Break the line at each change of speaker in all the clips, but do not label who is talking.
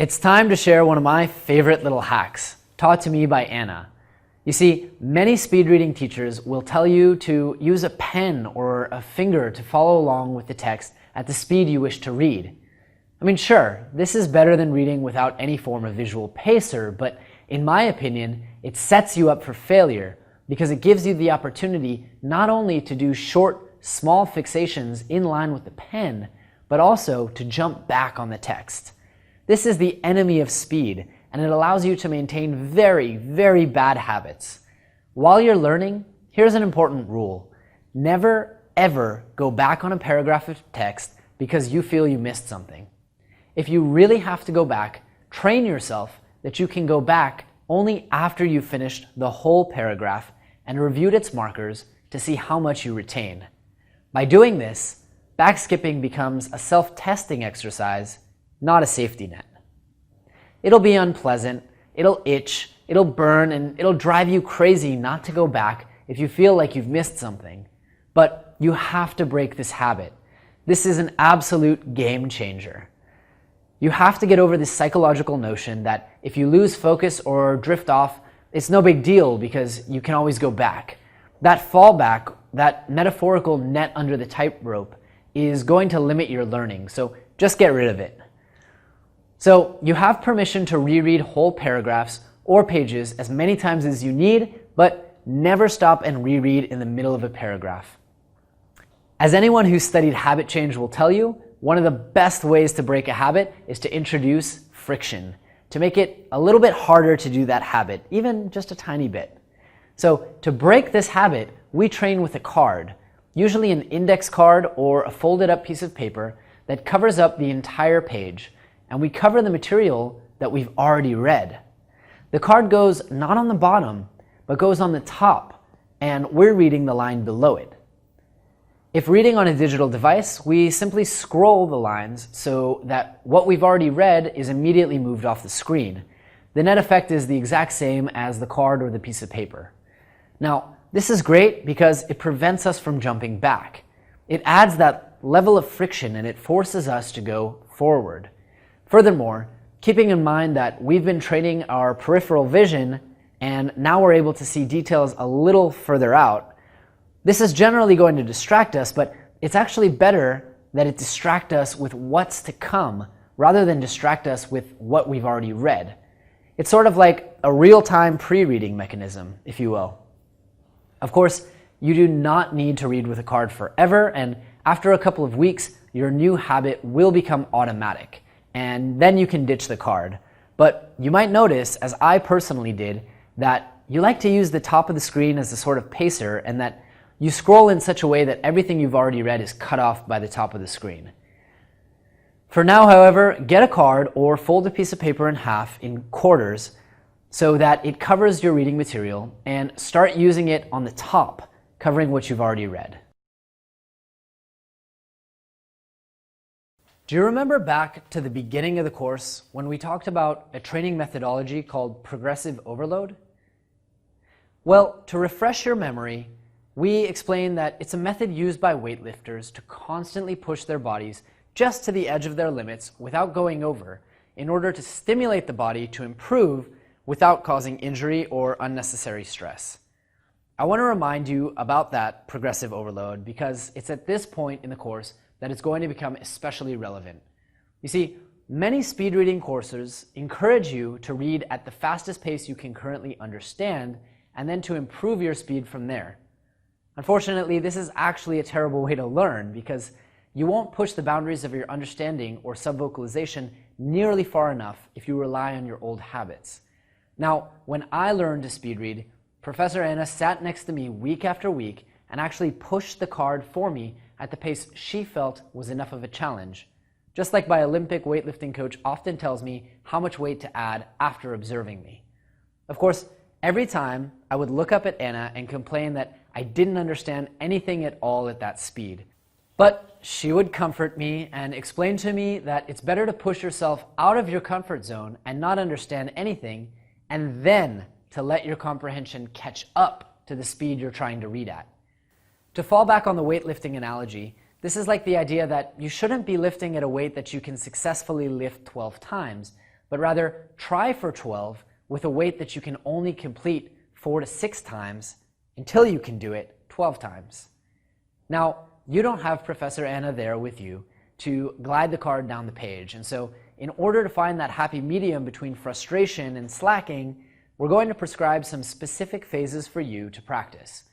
It's time to share one of my favorite little hacks, taught to me by Anna. You see, many speed reading teachers will tell you to use a pen or a finger to follow along with the text at the speed you wish to read. I mean, sure, this is better than reading without any form of visual pacer, but in my opinion, it sets you up for failure because it gives you the opportunity not only to do short, small fixations in line with the pen, but also to jump back on the text. This is the enemy of speed, and it allows you to maintain very, very bad habits. While you're learning, here's an important rule. Never, ever go back on a paragraph of text because you feel you missed something. If you really have to go back, train yourself that you can go back only after you've finished the whole paragraph and reviewed its markers to see how much you retain. By doing this, backskipping becomes a self-testing exercise, not a safety net. It'll be unpleasant, it'll itch, it'll burn, and it'll drive you crazy not to go back if you feel like you've missed something. But you have to break this habit. This is an absolute game changer. You have to get over this psychological notion that if you lose focus or drift off, it's no big deal because you can always go back. That fallback, that metaphorical net under the tightrope, is going to limit your learning, so just get rid of it. So you have permission to reread whole paragraphs or pages as many times as you need, but never stop and reread in the middle of a paragraph. As anyone who's studied habit change will tell you, one of the best ways to break a habit is to introduce friction, to make it a little bit harder to do that habit, even just a tiny bit. So to break this habit, we train with a card, usually an index card or a folded up piece of paper that covers up the entire page, and we cover the material that we've already read. The card goes not on the bottom, but goes on the top, and we're reading the line below it. If reading on a digital device, we simply scroll the lines so that what we've already read is immediately moved off the screen. The net effect is the exact same as the card or the piece of paper. Now, this is great because it prevents us from jumping back. It adds that level of friction and it forces us to go forward. Furthermore, keeping in mind that we've been training our peripheral vision and now we're able to see details a little further out, this is generally going to distract us, but it's actually better that it distract us with what's to come rather than distract us with what we've already read. It's sort of like a real-time pre-reading mechanism, if you will. Of course, you do not need to read with a card forever, and after a couple of weeks, your new habit will become automatic, and then you can ditch the card. But you might notice, as I personally did, that you like to use the top of the screen as a sort of pacer, and that you scroll in such a way that everything you've already read is cut off by the top of the screen. For now, however, get a card or fold a piece of paper in half in quarters so that it covers your reading material and start using it on the top, covering what you've already read. Do you remember back to the beginning of the course when we talked about a training methodology called progressive overload? Well, to refresh your memory, we explained that it's a method used by weightlifters to constantly push their bodies just to the edge of their limits without going over, in order to stimulate the body to improve without causing injury or unnecessary stress. I want to remind you about that progressive overload because it's at this point in the course that it's going to become especially relevant. You see, many speed reading courses encourage you to read at the fastest pace you can currently understand and then to improve your speed from there. Unfortunately, this is actually a terrible way to learn because you won't push the boundaries of your understanding or subvocalization nearly far enough if you rely on your old habits. Now, when I learned to speed read, Professor Anna sat next to me week after week and actually pushed the card for me at the pace she felt was enough of a challenge. Just like my Olympic weightlifting coach often tells me how much weight to add after observing me. Of course, every time I would look up at Anna and complain that I didn't understand anything at all at that speed. But she would comfort me and explain to me that it's better to push yourself out of your comfort zone and not understand anything, and then to let your comprehension catch up to the speed you're trying to read at. To fall back on the weightlifting analogy, this is like the idea that you shouldn't be lifting at a weight that you can successfully lift 12 times, but rather try for 12 with a weight that you can only complete 4 to 6 times until you can do it 12 times. Now, you don't have Professor Anna there with you to glide the card down the page, and so in order to find that happy medium between frustration and slacking, we're going to prescribe some specific phases for you to practice.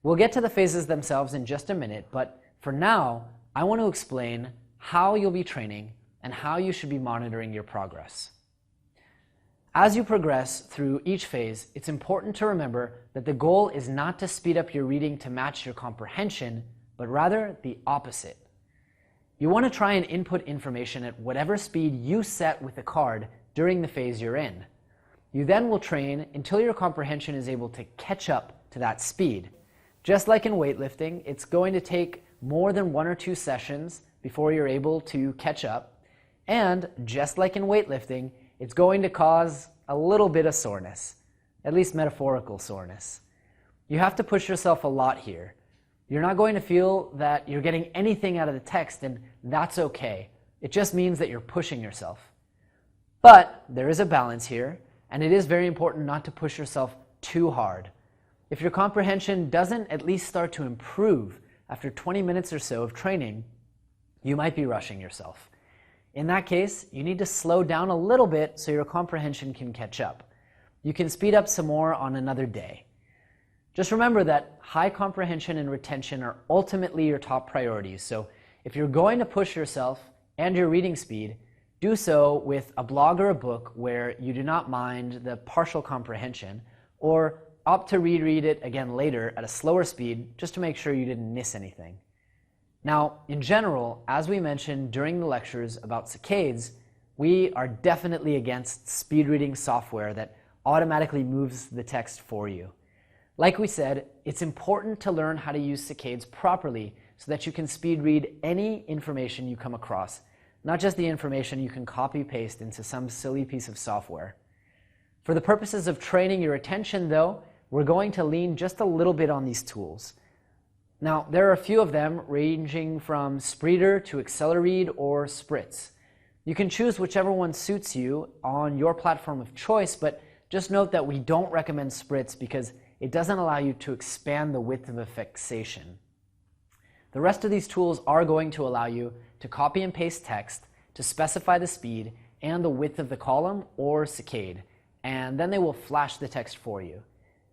We'll get to the phases themselves in just a minute, but for now, I want to explain how you'll be training and how you should be monitoring your progress. As you progress through each phase, it's important to remember that the goal is not to speed up your reading to match your comprehension, but rather the opposite. You want to try and input information at whatever speed you set with the card during the phase you're in. You then will train until your comprehension is able to catch up to that speed. Just like in weightlifting, it's going to take more than 1 or 2 sessions before you're able to catch up. And just like in weightlifting, it's going to cause a little bit of soreness, at least metaphorical soreness. You have to push yourself a lot here. You're not going to feel that you're getting anything out of the text, and that's okay. It just means that you're pushing yourself. But there is a balance here, and it is very important not to push yourself too hard. If your comprehension doesn't at least start to improve after 20 minutes or so of training, you might be rushing yourself. In that case, you need to slow down a little bit so your comprehension can catch up. You can speed up some more on another day. Just remember that high comprehension and retention are ultimately your top priorities, so if you're going to push yourself and your reading speed, do so with a blog or a book where you do not mind the partial comprehension, or opt to reread it again later at a slower speed just to make sure you didn't miss anything. Now, in general, as we mentioned during the lectures about saccades, we are definitely against speed reading software that automatically moves the text for you. Like we said, it's important to learn how to use saccades properly so that you can speed read any information you come across, not just the information you can copy-paste into some silly piece of software. For the purposes of training your attention, though, we're going to lean just a little bit on these tools. Now, there are a few of them ranging from Spreeder to Accelerate or Spritz. You can choose whichever one suits you on your platform of choice, but just note that we don't recommend Spritz because it doesn't allow you to expand the width of a fixation. The rest of these tools are going to allow you to copy and paste text, to specify the speed and the width of the column or saccade, and then they will flash the text for you.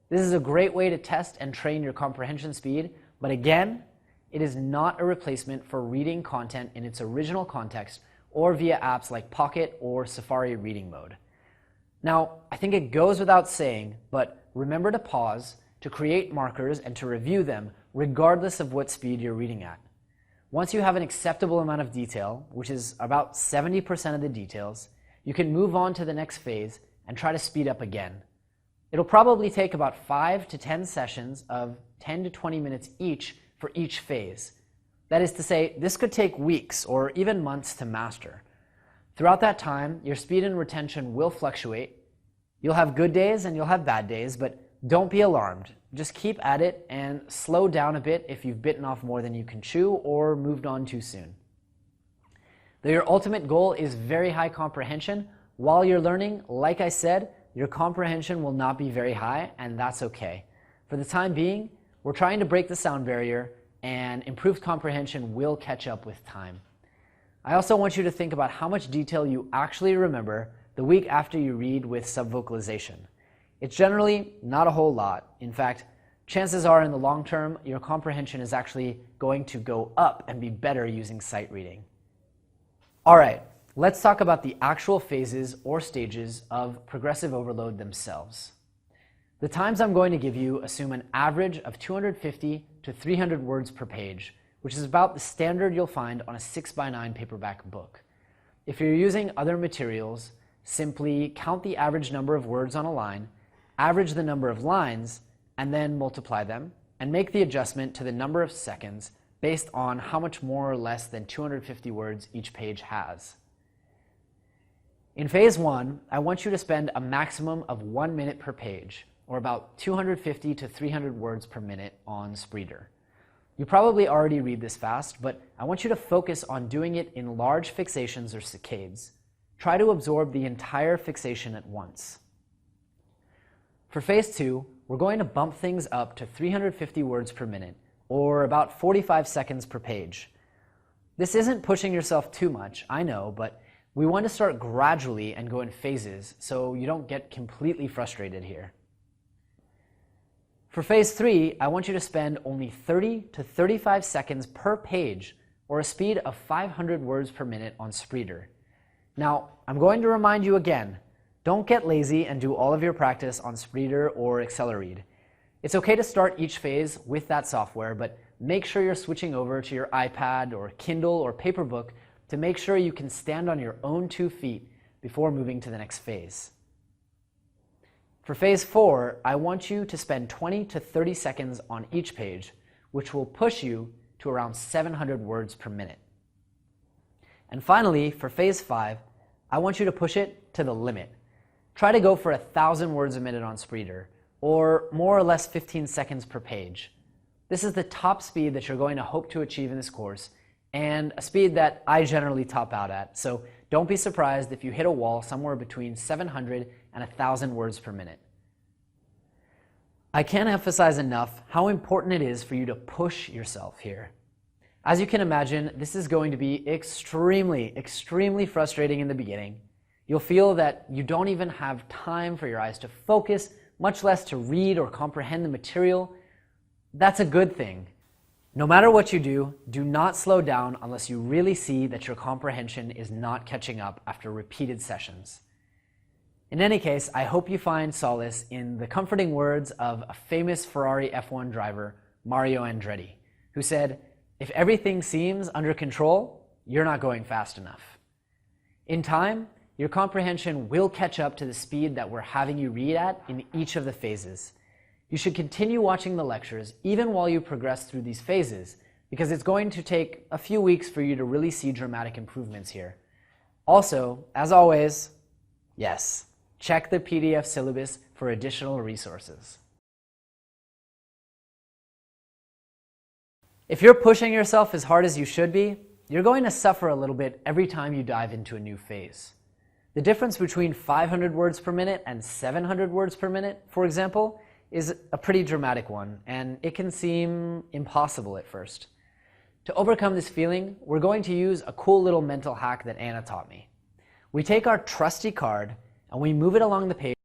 This is a great way to test and train your comprehension speed, but again, it is not a replacement for reading content in its original context or via apps like Pocket or Safari Reading Mode. Now, I think it goes without saying, but remember to pause, to create markers, and to review them regardless of what speed you're reading at. Once you have an acceptable amount of detail, which is about 70% of the details, you can move on to the next phase and try to speed up again. It'll probably take about 5 to 10 sessions of 10 to 20 minutes each for each phase. That is to say, this could take weeks or even months to master. Throughout that time, your speed and retention will fluctuate. You'll have good days and you'll have bad days, but don't be alarmed. Just keep at it and slow down a bit if you've bitten off more than you can chew or moved on too soon. Though your ultimate goal is very high comprehension, while you're learning, like I said, your comprehension will not be very high, and that's okay. For the time being, we're trying to break the sound barrier, and improved comprehension will catch up with time. I also want you to think about how much detail you actually remember the week after you read with subvocalization. It's generally not a whole lot. In fact, chances are in the long term, your comprehension is actually going to go up and be better using sight reading. All right, let's talk about the actual phases or stages of progressive overload themselves. The times I'm going to give you assume an average of 250 to 300 words per page, which is about the standard you'll find on a 6x9 paperback book. If you're using other materials, simply count the average number of words on a line, average the number of lines, and then multiply them, and make the adjustment to the number of seconds based on how much more or less than 250 words each page has. In phase 1, I want you to spend a maximum of 1 minute per page, or about 250 to 300 words per minute on Spreeder. You probably already read this fast, but I want you to focus on doing it in large fixations or saccades. Try to absorb the entire fixation at once. For phase 2, we're going to bump things up to 350 words per minute, or about 45 seconds per page. This isn't pushing yourself too much, I know, but we want to start gradually and go in phases so you don't get completely frustrated here. For phase 3, I want you to spend only 30 to 35 seconds per page, or a speed of 500 words per minute on Spreeder. Now, I'm going to remind you again, don't get lazy and do all of your practice on Spreeder or reread. It's okay to start each phase with that software, but make sure you're switching over to your iPad or Kindle or paper book to make sure you can stand on your own 2 feet before moving to the next phase. For phase 4, I want you to spend 20 to 30 seconds on each page, which will push you to around 700 words per minute. And finally, for phase 5, I want you to push it to the limit. Try to go for 1,000 words a minute on Spreeder, or more or less 15 seconds per page. This is the top speed that you're going to hope to achieve in this course, and a speed that I generally top out at, so don't be surprised if you hit a wall somewhere between 700 and 1,000 words per minute. I can't emphasize enough how important it is for you to push yourself here. As you can imagine, this is going to be extremely frustrating in the beginning. You'll feel that you don't even have time for your eyes to focus, much less to read or comprehend the material. That's a good thing. No matter what you do, do not slow down unless you really see that your comprehension is not catching up after repeated sessions. In any case, I hope you find solace in the comforting words of a famous Ferrari F1 driver, Mario Andretti, who said, "If everything seems under control, you're not going fast enough." In time, your comprehension will catch up to the speed that we're having you read at in each of the phases. You should continue watching the lectures even while you progress through these phases, because it's going to take a few weeks for you to really see dramatic improvements here. Also, as always, yes, check the PDF syllabus for additional resources. If you're pushing yourself as hard as you should be, you're going to suffer a little bit every time you dive into a new phase. The difference between 500 words per minute and 700 words per minute, for example, is a pretty dramatic one, and it can seem impossible at first. To overcome this feeling, we're going to use a cool little mental hack that Anna taught me. We take our trusty card and we move it along the page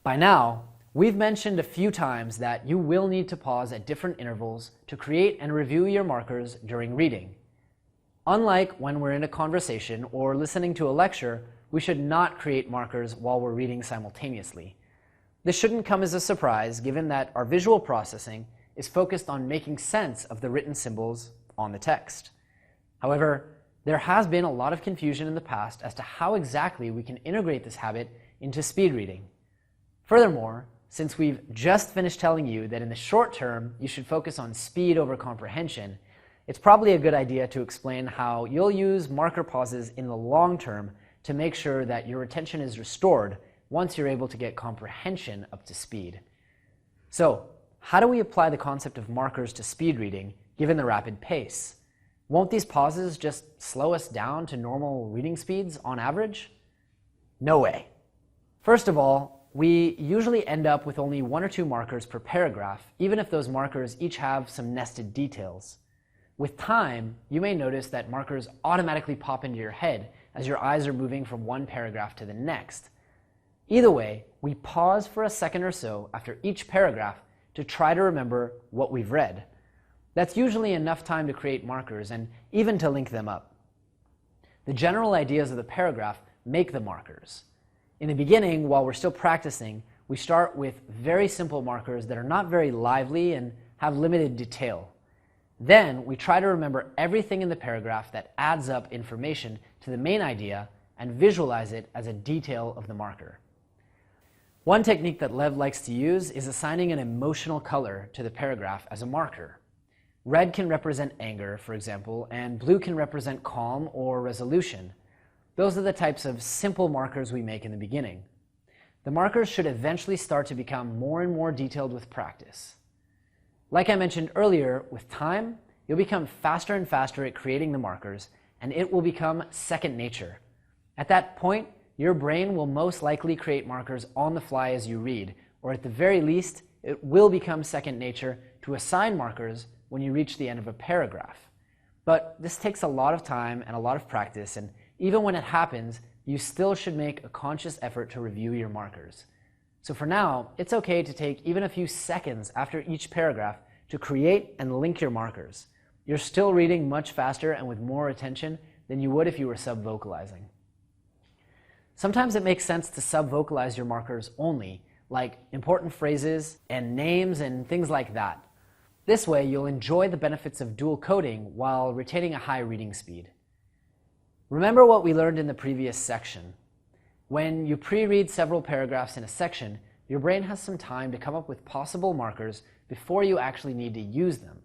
By now, we've mentioned a few times that you will need to pause at different intervals to create and review your markers during reading. Unlike when we're in a conversation or listening to a lecture, we should not create markers while we're reading simultaneously. This shouldn't come as a surprise, given that our visual processing is focused on making sense of the written symbols on the text. However, there has been a lot of confusion in the past as to how exactly we can integrate this habit into speed reading. Furthermore, since we've just finished telling you that in the short term you should focus on speed over comprehension, it's probably a good idea to explain how you'll use marker pauses in the long term to make sure that your attention is restored once you're able to get comprehension up to speed. So, how do we apply the concept of markers to speed reading given the rapid pace? Won't these pauses just slow us down to normal reading speeds on average? No way. First of all, we usually end up with only 1 or 2 markers per paragraph, even if those markers each have some nested details. With time, you may notice that markers automatically pop into your head as your eyes are moving from one paragraph to the next. Either way, we pause for a second or so after each paragraph to try to remember what we've read. That's usually enough time to create markers and even to link them up. The general ideas of the paragraph make the markers. In the beginning, while we're still practicing, we start with very simple markers that are not very lively and have limited detail. Then we try to remember everything in the paragraph that adds up information to the main idea and visualize it as a detail of the marker. One technique that Lev likes to use is assigning an emotional color to the paragraph as a marker. Red can represent anger, for example, and blue can represent calm or resolution. Those are the types of simple markers we make in the beginning. The markers should eventually start to become more and more detailed with practice. Like I mentioned earlier, with time, you'll become faster and faster at creating the markers, and it will become second nature. At that point, your brain will most likely create markers on the fly as you read, or at the very least, it will become second nature to assign markers when you reach the end of a paragraph. But this takes a lot of time and a lot of practice, and even when it happens, you still should make a conscious effort to review your markers. So for now, it's okay to take even a few seconds after each paragraph to create and link your markers. You're still reading much faster and with more attention than you would if you were sub-vocalizing. Sometimes it makes sense to sub-vocalize your markers only, like important phrases and names and things like that. This way, you'll enjoy the benefits of dual coding while retaining a high reading speed. Remember what we learned in the previous section. When you pre-read several paragraphs in a section, your brain has some time to come up with possible markers before you actually need to use them.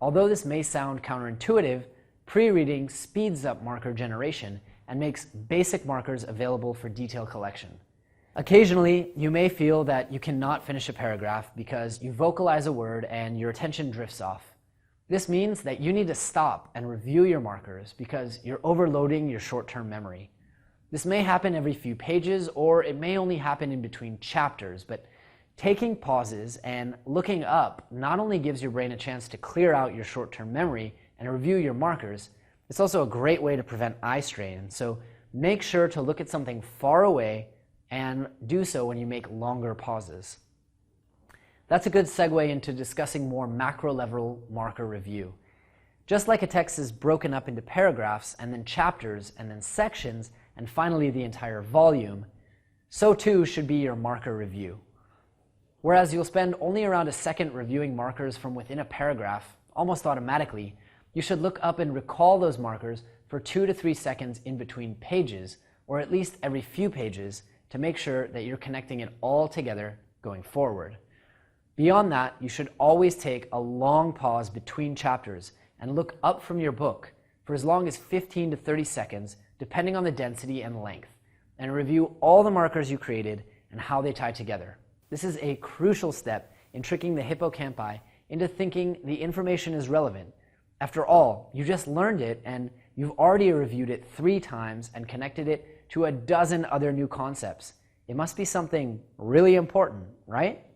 Although this may sound counterintuitive, pre-reading speeds up marker generation and makes basic markers available for detail collection. Occasionally, you may feel that you cannot finish a paragraph because you vocalize a word and your attention drifts off. This means that you need to stop and review your markers because you're overloading your short-term memory. This may happen every few pages, or it may only happen in between chapters, but taking pauses and looking up not only gives your brain a chance to clear out your short-term memory and review your markers, it's also a great way to prevent eye strain. So make sure to look at something far away and do so when you make longer pauses. That's a good segue into discussing more macro-level marker review. Just like a text is broken up into paragraphs and then chapters and then sections and finally the entire volume, so too should be your marker review. Whereas you'll spend only around a second reviewing markers from within a paragraph, almost automatically, you should look up and recall those markers for 2 to 3 seconds in between pages, or at least every few pages, to make sure that you're connecting it all together going forward. Beyond that, you should always take a long pause between chapters and look up from your book for as long as 15 to 30 seconds, depending on the density and length, and review all the markers you created and how they tie together. This is a crucial step in tricking the hippocampi into thinking the information is relevant. After all, you just learned it and you've already reviewed it 3 times and connected it to a dozen other new concepts. It must be something really important, right?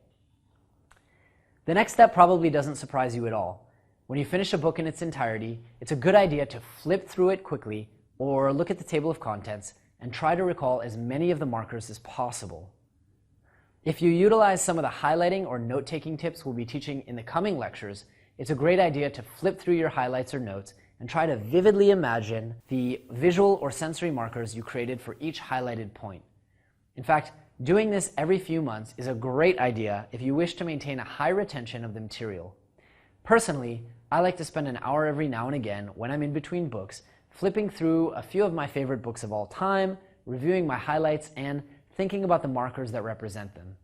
The next step probably doesn't surprise you at all. When you finish a book in its entirety, it's a good idea to flip through it quickly or look at the table of contents and try to recall as many of the markers as possible. If you utilize some of the highlighting or note-taking tips we'll be teaching in the coming lectures, it's a great idea to flip through your highlights or notes and try to vividly imagine the visual or sensory markers you created for each highlighted point. In fact, doing this every few months is a great idea if you wish to maintain a high retention of the material. Personally, I like to spend an hour every now and again when I'm in between books, flipping through a few of my favorite books of all time, reviewing my highlights, and thinking about the markers that represent them.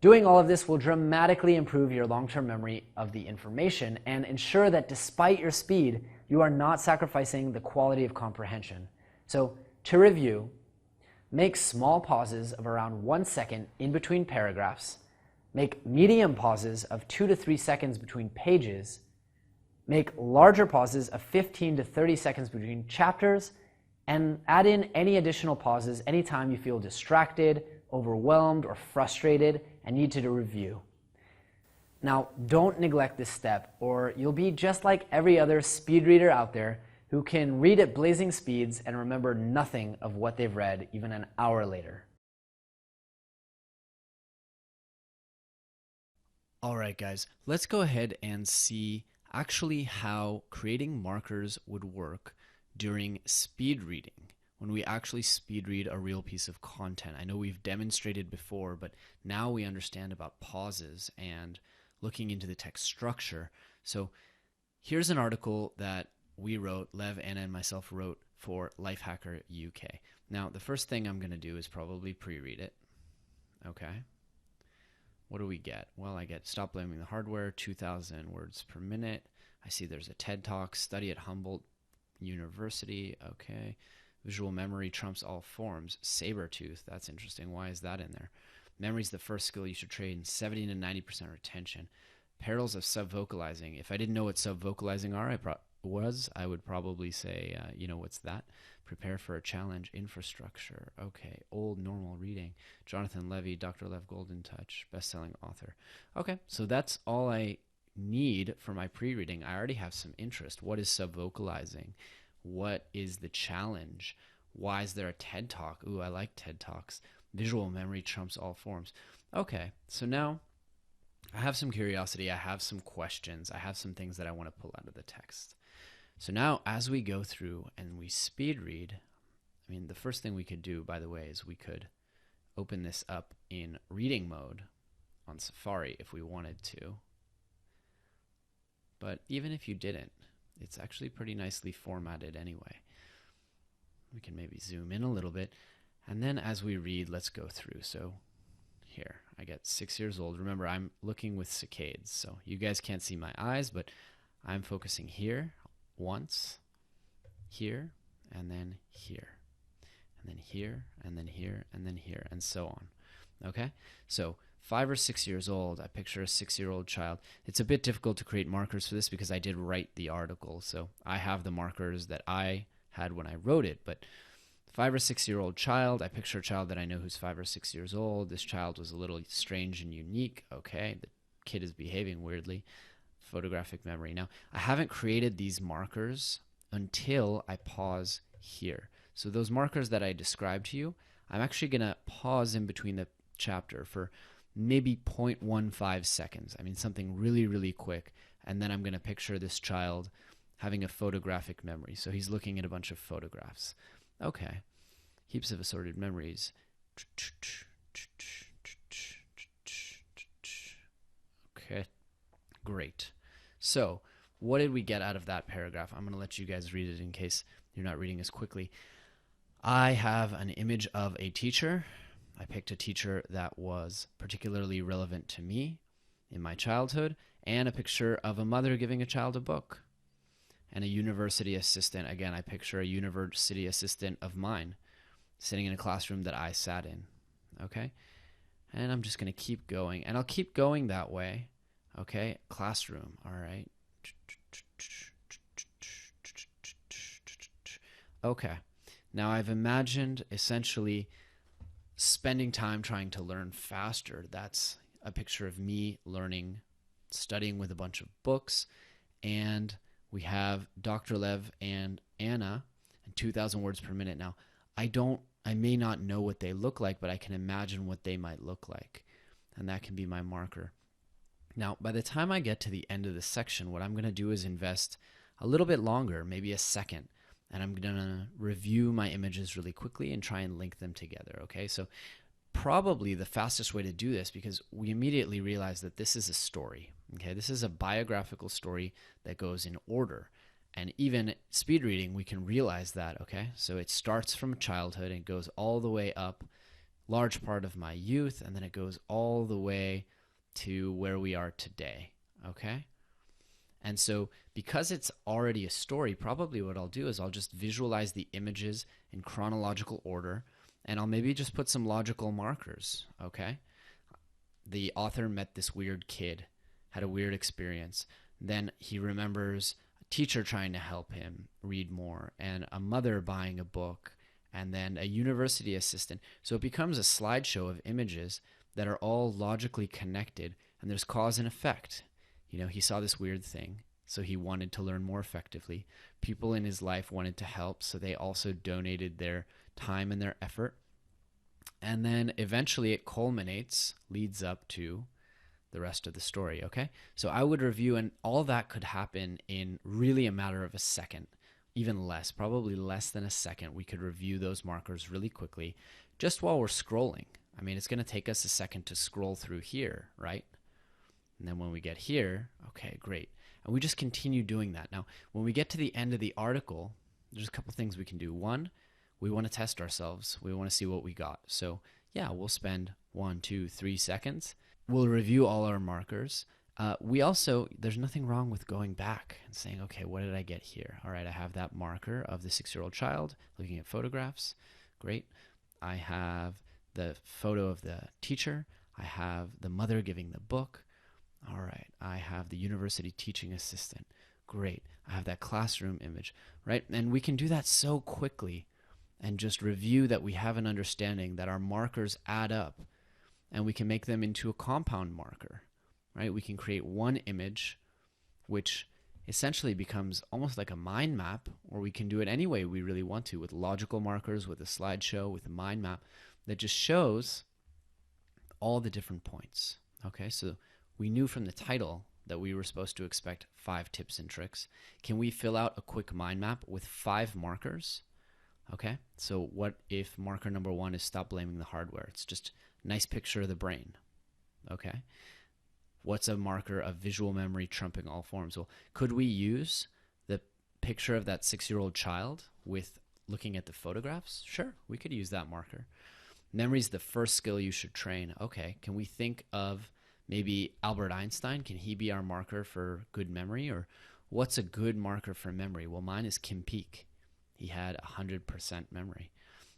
Doing all of this will dramatically improve your long-term memory of the information and ensure that despite your speed, you are not sacrificing the quality of comprehension. So, to review, make small pauses of around 1 second in between paragraphs, make medium pauses of 2 to 3 seconds between pages, make larger pauses of 15 to 30 seconds between chapters, and add in any additional pauses anytime you feel distracted, overwhelmed, or frustrated and need to review. Now, don't neglect this step, or you'll be just like every other speed reader out there who can read at blazing speeds and remember nothing of what they've read even an hour later.
All right, guys, let's go ahead and see actually how creating markers would work during speed reading, when we actually speed read a real piece of content. I know we've demonstrated before, but now we understand about pauses and looking into the text structure. So here's an article that we wrote, Lev, Anna, and myself wrote for Lifehacker UK. Now, the first thing I'm going to do is probably pre-read it. Okay. What do we get? Well, I get Stop Blaming the Hardware, 2,000 words per minute. I see there's a TED Talk, study at Humboldt University. Okay. Visual memory trumps all forms. Sabertooth, that's interesting. Why is that in there? Memory's the first skill you should train, 70 to 90% retention. Perils of subvocalizing. If I didn't know what subvocalizing I would probably say, what's that? Prepare for a challenge. Infrastructure. Okay. Old normal reading. Jonathan Levy, Dr. Lev Golden Touch, best-selling author. Okay, so that's all I need for my pre-reading. I already have some interest. What is subvocalizing? What is the challenge? Why is there a TED Talk? Ooh, I like TED Talks. Visual memory trumps all forms. Okay, so now I have some curiosity. I have some questions. I have some things that I want to pull out of the text. So now as we go through and we speed read, the first thing we could do, by the way, is we could open this up in reading mode on Safari if we wanted to. But even if you didn't, it's actually pretty nicely formatted anyway. We can maybe zoom in a little bit. And then as we read, let's go through. So here, I get 6 years old. Remember, I'm looking with saccades, so you guys can't see my eyes, but I'm focusing here once, here, and then here, and then here, and then here, and then here, and so on. Okay? So 5 or 6 years old, I picture a 6-year-old child. It's a bit difficult to create markers for this because I did write the article, so I have the markers that I had when I wrote it, but 5 or 6-year-old child, I picture a child that I know who's 5 or 6 years old. This child was a little strange and unique. Okay, the kid is behaving weirdly. Photographic memory. Now, I haven't created these markers until I pause here. So those markers that I described to you, I'm actually going to pause in between the chapter for maybe 0.15 seconds. Something really, really quick. And then I'm going to picture this child having a photographic memory. So he's looking at a bunch of photographs. Okay. Heaps of assorted memories. Okay. Great. So, what did we get out of that paragraph? I'm going to let you guys read it in case you're not reading as quickly. I have an image of a teacher. I picked a teacher that was particularly relevant to me in my childhood, and a picture of a mother giving a child a book. And a university assistant. Again, I picture a university assistant of mine sitting in a classroom that I sat in. Okay? And I'm just going to keep going. And I'll keep going that way. Okay? Classroom. All right. Okay. Now I've imagined essentially spending time trying to learn faster. That's a picture of me learning, studying with a bunch of books, and we have Dr. Lev and Anna and 2,000 words per minute. Now, I may not know what they look like, but I can imagine what they might look like, and that can be my marker. Now, by the time I get to the end of this section, what I'm going to do is invest a little bit longer, maybe a second, and I'm going to review my images really quickly and try and link them together, okay? So probably the fastest way to do this, because we immediately realize that this is a story, okay? This is a biographical story that goes in order. And even speed reading, we can realize that, okay? So it starts from childhood and goes all the way up, large part of my youth, and then it goes all the way to where we are today, okay? And so because it's already a story, probably what I'll do is I'll just visualize the images in chronological order, and I'll maybe just put some logical markers, okay? the author met this weird kid, had a weird experience. Then he remembers a teacher trying to help him read more, and a mother buying a book, and then a university assistant. So it becomes a slideshow of images that are all logically connected, and there's cause and effect. He saw this weird thing, so he wanted to learn more effectively. People in his life wanted to help, so they also donated their time and their effort. And then eventually it culminates, leads up to the rest of the story, okay? So I would review, and all that could happen in really a matter of a second, even less, probably less than a second. We could review those markers really quickly just while we're scrolling. I mean, it's going to take us a second to scroll through here, right? And then when we get here, okay, great. And we just continue doing that. Now, when we get to the end of the article, there's a couple things we can do. One, we want to test ourselves. We want to see what we got. So yeah, we'll spend 1, 2, 3 seconds. We'll review all our markers. There's nothing wrong with going back and saying, okay, what did I get here? All right, I have that marker of the 6-year-old child looking at photographs. Great. I have the photo of the teacher. I have the mother giving the book. All right, I have the university teaching assistant. Great. I have that classroom image, right? And we can do that so quickly and just review that we have an understanding that our markers add up, and we can make them into a compound marker, right? We can create one image, which essentially becomes almost like a mind map, or we can do it any way we really want to, with logical markers, with a slideshow, with a mind map that just shows all the different points, okay? So we knew from the title that we were supposed to expect 5 tips and tricks. Can we fill out a quick mind map with 5 markers? Okay, so what if marker number 1 is stop blaming the hardware? It's just a nice picture of the brain. Okay, what's a marker of visual memory trumping all forms? Well, could we use the picture of that 6-year-old child with looking at the photographs? Sure, we could use that marker. Memory is the first skill you should train. Okay, can we think of maybe Albert Einstein? Can he be our marker for good memory? Or what's a good marker for memory? Well, mine is Kim Peek. He had 100% memory.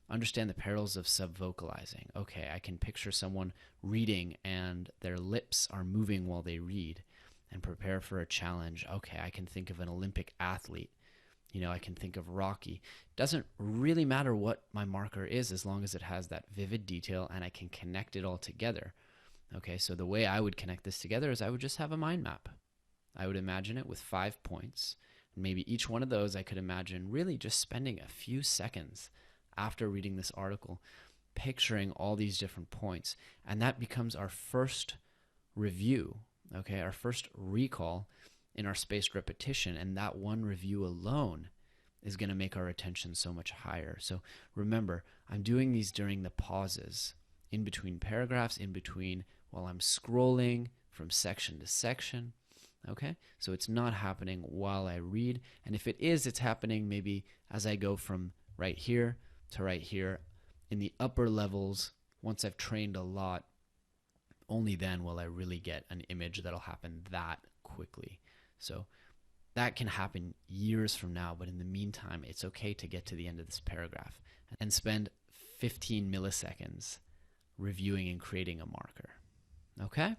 Understand the perils of subvocalizing. Okay, I can picture someone reading and their lips are moving while they read, and prepare for a challenge. Okay, I can think of an Olympic athlete. I can think of Rocky. Doesn't really matter what my marker is as long as it has that vivid detail and I can connect it all together. Okay, so the way I would connect this together is I would just have a mind map. I would imagine it with 5 points. Maybe each one of those I could imagine really just spending a few seconds after reading this article, picturing all these different points. And that becomes our first review, okay, our first recall in our spaced repetition. And that one review alone is going to make our attention so much higher. So remember, I'm doing these during the pauses, in between paragraphs, in between while I'm scrolling from section to section. Okay, so it's not happening while I read, and if it is, it's happening maybe as I go from right here to right here. In the upper levels, once I've trained a lot, only then will I really get an image that'll happen that quickly. So that can happen years from now, but in the meantime, it's okay to get to the end of this paragraph and spend 15 milliseconds reviewing and creating a marker. Okay?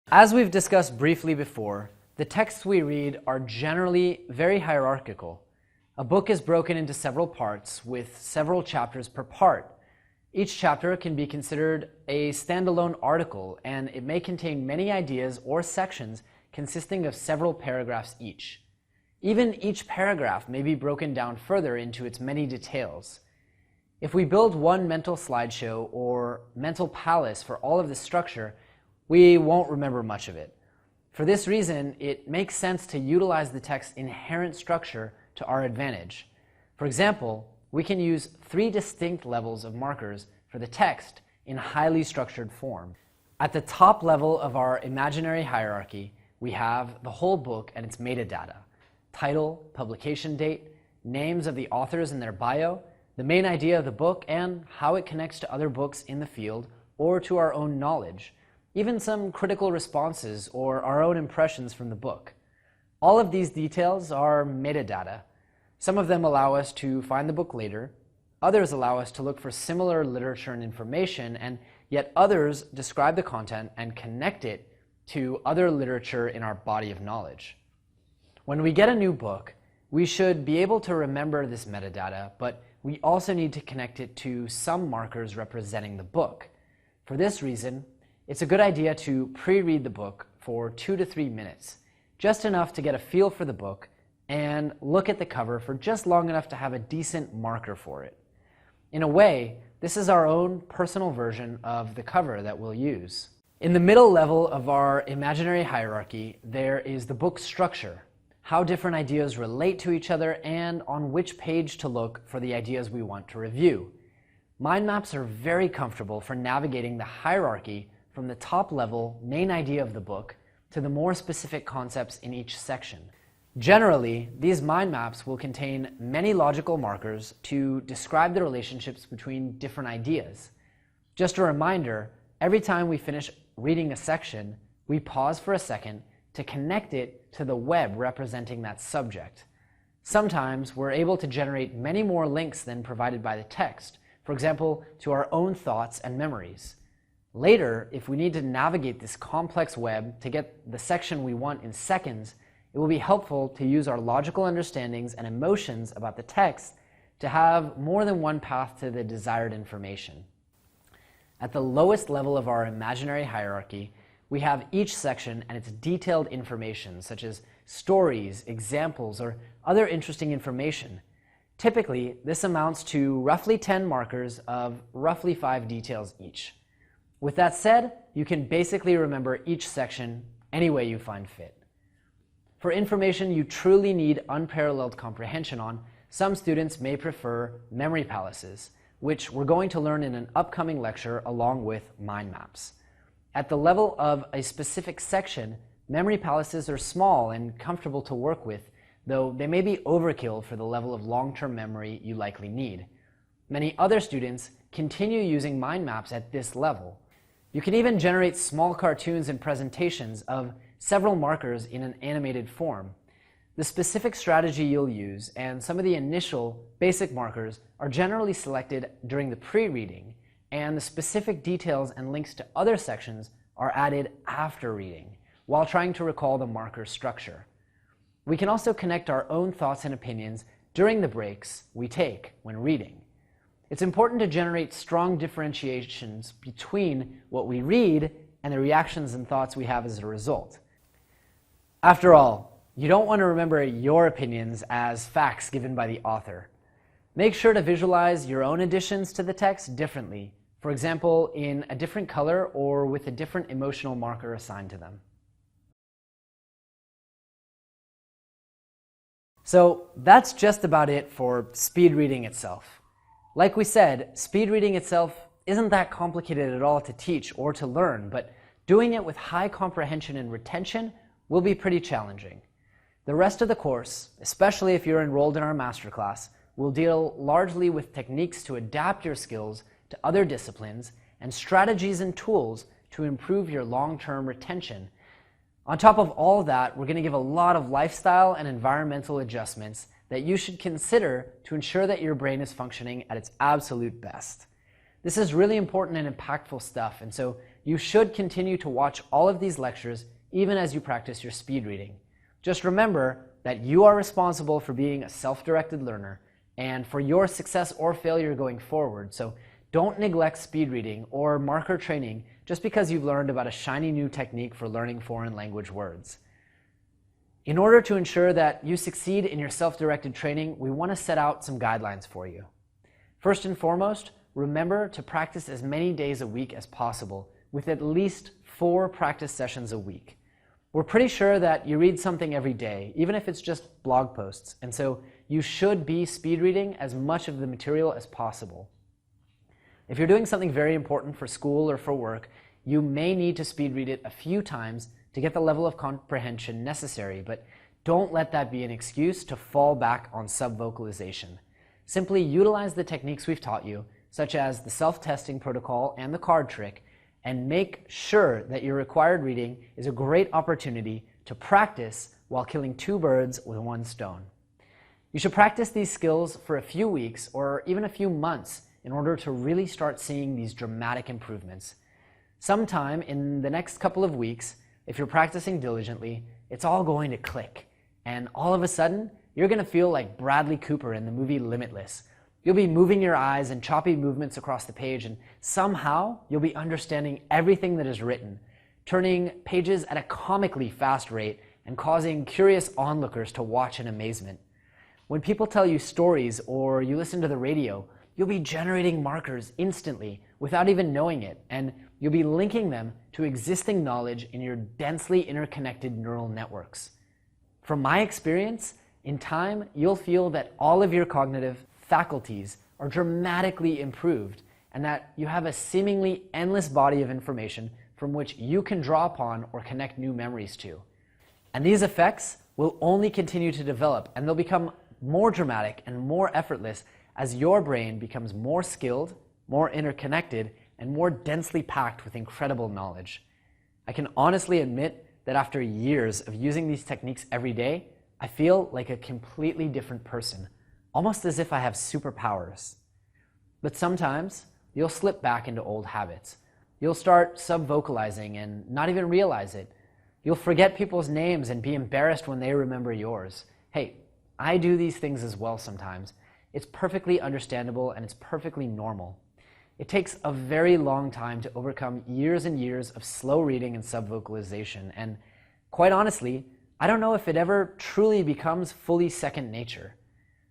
As we've discussed briefly before, the texts we read are generally very hierarchical. A book is broken into several parts with several chapters per part. Each chapter can be considered a standalone article, and it may contain many ideas or sections consisting of several paragraphs each. Even each paragraph may be broken down further into its many details. If we build one mental slideshow or mental palace for all of this structure, we won't remember much of it. For this reason, it makes sense to utilize the text's inherent structure to our advantage. For example, we can use 3 distinct levels of markers for the text in highly structured form. At the top level of our imaginary hierarchy, we have the whole book and its metadata: title, publication date, names of the authors and their bio, the main idea of the book, and how it connects to other books in the field or to our own knowledge. Even some critical responses or our own impressions from the book. All of these details are metadata. Some of them allow us to find the book later. Others allow us to look for similar literature and information, and yet others describe the content and connect it to other literature in our body of knowledge. When we get a new book, we should be able to remember this metadata, but we also need to connect it to some markers representing the book. For this reason, it's a good idea to pre-read the book for 2 to 3 minutes, just enough to get a feel for the book and look at the cover for just long enough to have a decent marker for it. In a way, this is our own personal version of the cover that we'll use. In the middle level of our imaginary hierarchy, there is the book structure, how different ideas relate to each other, and on which page to look for the ideas we want to review. Mind maps are very comfortable for navigating the hierarchy from the top level main idea of the book to the more specific concepts in each section. Generally, these mind maps will contain many logical markers to describe the relationships between different ideas. Just a reminder, every time we finish reading a section, we pause for a second to connect it to the web representing that subject. Sometimes we're able to generate many more links than provided by the text, for example, to our own thoughts and memories. Later, if we need to navigate this complex web to get the section we want in seconds, it will be helpful to use our logical understandings and emotions about the text to have more than one path to the desired information. At the lowest level of our imaginary hierarchy, we have each section and its detailed information, such as stories, examples, or other interesting information. Typically, this amounts to roughly 10 markers of roughly 5 details each. With that said, you can basically remember each section any way you find fit. For information you truly need unparalleled comprehension on, some students may prefer memory palaces, which we're going to learn in an upcoming lecture along with mind maps. At the level of a specific section, memory palaces are small and comfortable to work with, though they may be overkill for the level of long-term memory you likely need. Many other students continue using mind maps at this level. You can even generate small cartoons and presentations of several markers in an animated form. The specific strategy you'll use and some of the initial basic markers are generally selected during the pre-reading, and the specific details and links to other sections are added after reading, while trying to recall the marker structure. We can also connect our own thoughts and opinions during the breaks we take when reading. It's important to generate strong differentiations between what we read and the reactions and thoughts we have as a result. After all, you don't want to remember your opinions as facts given by the author. Make sure to visualize your own additions to the text differently, for example, in a different color or with a different emotional marker assigned to them. So that's just about it for speed reading itself. Like we said, speed reading itself isn't that complicated at all to teach or to learn, but doing it with high comprehension and retention will be pretty challenging. The rest of the course, especially if you're enrolled in our masterclass, will deal largely with techniques to adapt your skills to other disciplines and strategies and tools to improve your long-term retention. On top of all that, we're going to give a lot of lifestyle and environmental adjustments that you should consider to ensure that your brain is functioning at its absolute best. This is really important and impactful stuff, and so you should continue to watch all of these lectures even as you practice your speed reading. Just remember that you are responsible for being a self-directed learner and for your success or failure going forward, so don't neglect speed reading or marker training just because you've learned about a shiny new technique for learning foreign language words. In order to ensure that you succeed in your self-directed training, we want to set out some guidelines for you. First and foremost, remember to practice as many days a week as possible, with at least 4 practice sessions a week. We're pretty sure that you read something every day, even if it's just blog posts, and so you should be speed reading as much of the material as possible. If you're doing something very important for school or for work, you may need to speed read it a few times to get the level of comprehension necessary, but don't let that be an excuse to fall back on sub-vocalization. Simply utilize the techniques we've taught you, such as the self-testing protocol and the card trick, and make sure that your required reading is a great opportunity to practice while killing 2 birds with 1 stone. You should practice these skills for a few weeks or even a few months in order to really start seeing these dramatic improvements. Sometime in the next couple of weeks, if you're practicing diligently, it's all going to click. And all of a sudden, you're going to feel like Bradley Cooper in the movie Limitless. You'll be moving your eyes in choppy movements across the page, and somehow you'll be understanding everything that is written, turning pages at a comically fast rate and causing curious onlookers to watch in amazement. When people tell you stories or you listen to the radio, you'll be generating markers instantly without even knowing it, and you'll be linking them to existing knowledge in your densely interconnected neural networks. From my experience, in time, you'll feel that all of your cognitive faculties are dramatically improved and that you have a seemingly endless body of information from which you can draw upon or connect new memories to. And these effects will only continue to develop, and they'll become more dramatic and more effortless as your brain becomes more skilled, more interconnected, and more densely packed with incredible knowledge. I can honestly admit that after years of using these techniques every day, I feel like a completely different person, almost as if I have superpowers. But sometimes you'll slip back into old habits. You'll start sub-vocalizing and not even realize it. You'll forget people's names and be embarrassed when they remember yours. Hey, I do these things as well sometimes. It's perfectly understandable and it's perfectly normal. It takes a very long time to overcome years and years of slow reading and sub-vocalization, and quite honestly, I don't know if it ever truly becomes fully second nature.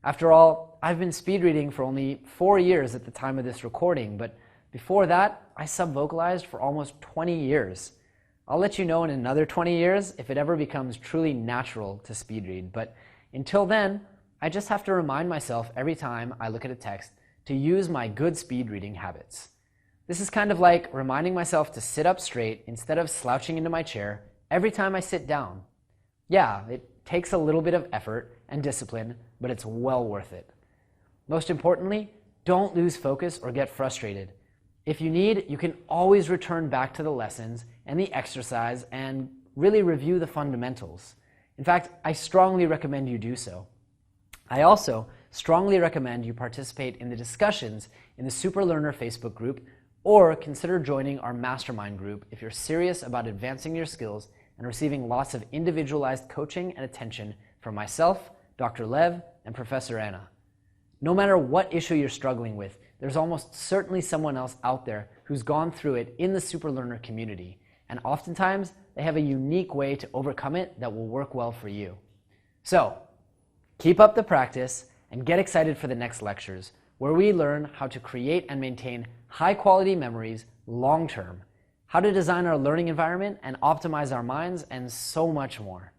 After all, I've been speed reading for only 4 years at the time of this recording, but before that, I sub-vocalized for almost 20 years. I'll let you know in another 20 years if it ever becomes truly natural to speed read, but until then, I just have to remind myself every time I look at a text to use my good speed reading habits. This is kind of like reminding myself to sit up straight instead of slouching into my chair every time I sit down. Yeah, it takes a little bit of effort and discipline, but it's well worth it. Most importantly, don't lose focus or get frustrated. If you need, you can always return back to the lessons and the exercise and really review the fundamentals. In fact, I strongly recommend you do so. I also strongly recommend you participate in the discussions in the Super Learner Facebook group, or consider joining our mastermind group if you're serious about advancing your skills and receiving lots of individualized coaching and attention from myself, Dr. Lev, and Professor Anna. No matter what issue you're struggling with, there's almost certainly someone else out there who's gone through it in the Super Learner community, and oftentimes they have a unique way to overcome it that will work well for you. So, keep up the practice and get excited for the next lectures, where we learn how to create and maintain high-quality memories long-term, how to design our learning environment and optimize our minds, and so much more.